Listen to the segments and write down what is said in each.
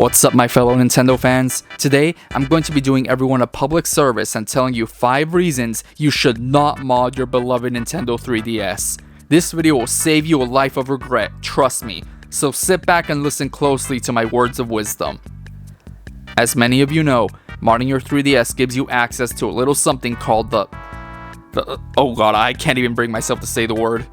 What's up, my fellow Nintendo fans? Today, I'm going to be doing everyone a public service and telling you 5 reasons you should not mod your beloved Nintendo 3DS. This video will save you a life of regret, trust me, so sit back and listen closely to my words of wisdom. As many of you know, modding your 3DS gives you access to a little something called the oh god, I can't even bring myself to say the word.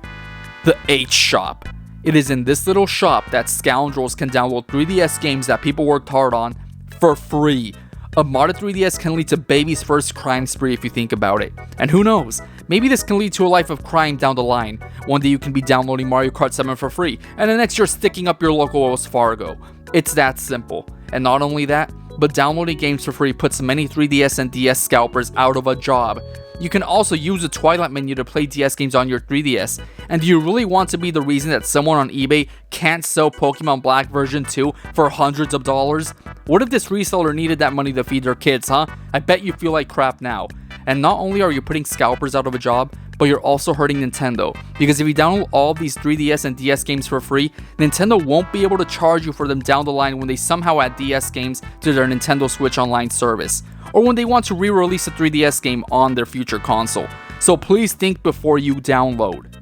The H-Shop. It is in this little shop that scoundrels can download 3DS games that people worked hard on for free. A modded 3DS can lead to baby's first crime spree if you think about it. And who knows, maybe this can lead to a life of crime down the line. One day you can be downloading Mario Kart 7 for free, and the next you're sticking up your local Wells Fargo. It's that simple. And not only that, but downloading games for free puts many 3DS and DS scalpers out of a job. You can also use the Twilight menu to play DS games on your 3DS. And do you really want to be the reason that someone on eBay can't sell Pokemon Black version 2 for hundreds of dollars? What if this reseller needed that money to feed their kids, huh? I bet you feel like crap now. And not only are you putting scalpers out of a job, but you're also hurting Nintendo. Because if you download all of these 3DS and DS games for free, Nintendo won't be able to charge you for them down the line when they somehow add DS games to their Nintendo Switch Online service, or when they want to re-release a 3DS game on their future console. So please think before you download.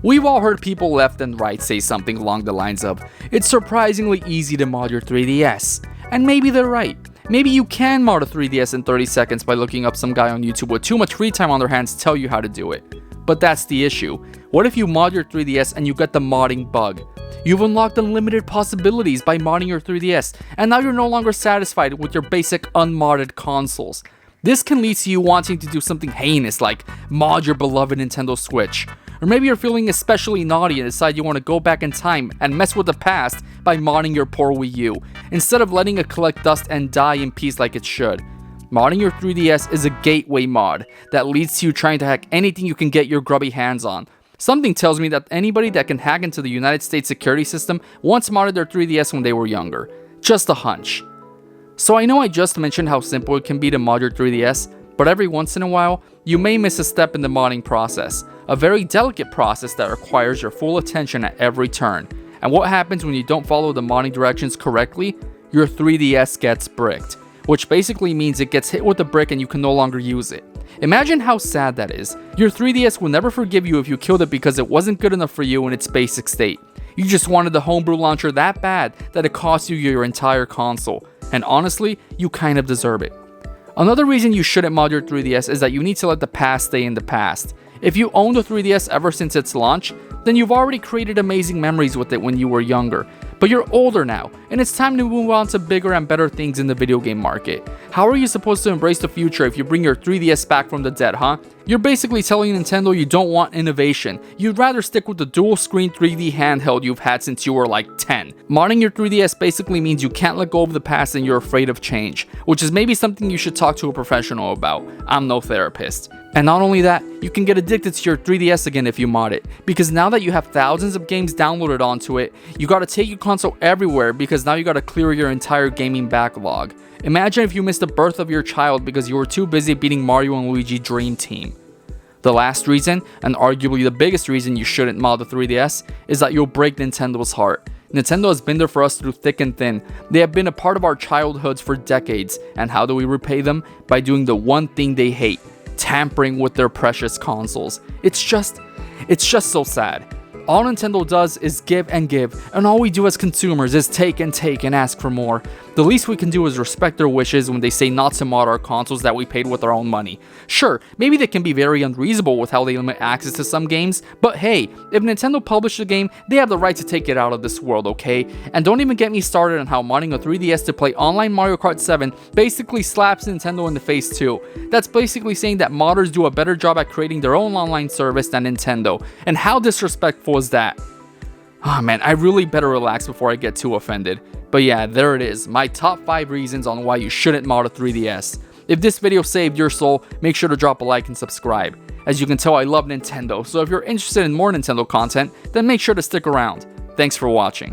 We've all heard people left and right say something along the lines of, "It's surprisingly easy to mod your 3DS." And maybe they're right. Maybe you can mod a 3DS in 30 seconds by looking up some guy on YouTube with too much free time on their hands to tell you how to do it. But that's the issue. What if you mod your 3DS and you get the modding bug? You've unlocked unlimited possibilities by modding your 3DS, and now you're no longer satisfied with your basic unmodded consoles. This can lead to you wanting to do something heinous like mod your beloved Nintendo Switch. Or maybe you're feeling especially naughty and decide you want to go back in time and mess with the past by modding your poor Wii U, instead of letting it collect dust and die in peace like it should. Modding your 3DS is a gateway mod that leads to you trying to hack anything you can get your grubby hands on. Something tells me that anybody that can hack into the United States security system once modded their 3DS when they were younger. Just a hunch. So I know I just mentioned how simple it can be to mod your 3DS, but every once in a while, you may miss a step in the modding process. A very delicate process that requires your full attention at every turn. And what happens when you don't follow the modding directions correctly? Your 3DS gets bricked, which basically means it gets hit with a brick and you can no longer use it. Imagine how sad that is. Your 3DS will never forgive you if you killed it because it wasn't good enough for you in its basic state. You just wanted the homebrew launcher that bad that it cost you your entire console. And honestly, you kind of deserve it. Another reason you shouldn't mod your 3DS is that you need to let the past stay in the past. If you owned the 3DS ever since its launch, then you've already created amazing memories with it when you were younger. But you're older now, and it's time to move on to bigger and better things in the video game market. How are you supposed to embrace the future if you bring your 3DS back from the dead, huh? You're basically telling Nintendo you don't want innovation. You'd rather stick with the dual screen 3D handheld you've had since you were like 10. Modding your 3DS basically means you can't let go of the past and you're afraid of change, which is maybe something you should talk to a professional about. I'm no therapist. And not only that, you can get addicted to your 3DS again if you mod it, because now that you have thousands of games downloaded onto it, you gotta take your console everywhere because now you gotta clear your entire gaming backlog. Imagine if you missed the birth of your child because you were too busy beating Mario and Luigi Dream Team. The last reason, and arguably the biggest reason you shouldn't mod the 3DS, is that you'll break Nintendo's heart. Nintendo has been there for us through thick and thin. They have been a part of our childhoods for decades, and how do we repay them? By doing the one thing they hate: tampering with their precious consoles. It's just so sad. All Nintendo does is give, and all we do as consumers is take and ask for more. The least we can do is respect their wishes when they say not to mod our consoles that we paid with our own money. Sure, maybe they can be very unreasonable with how they limit access to some games, but hey, if Nintendo published a game, they have the right to take it out of this world, okay? And don't even get me started on how modding a 3DS to play online Mario Kart 7 basically slaps Nintendo in the face too. That's basically saying that modders do a better job at creating their own online service than Nintendo. And how disrespectful is that? Oh man, I really better relax before I get too offended. But yeah, there it is, my top 5 reasons on why you shouldn't mod a 3DS. If this video saved your soul, make sure to drop a like and subscribe. As you can tell, I love Nintendo, so if you're interested in more Nintendo content, then make sure to stick around. Thanks for watching.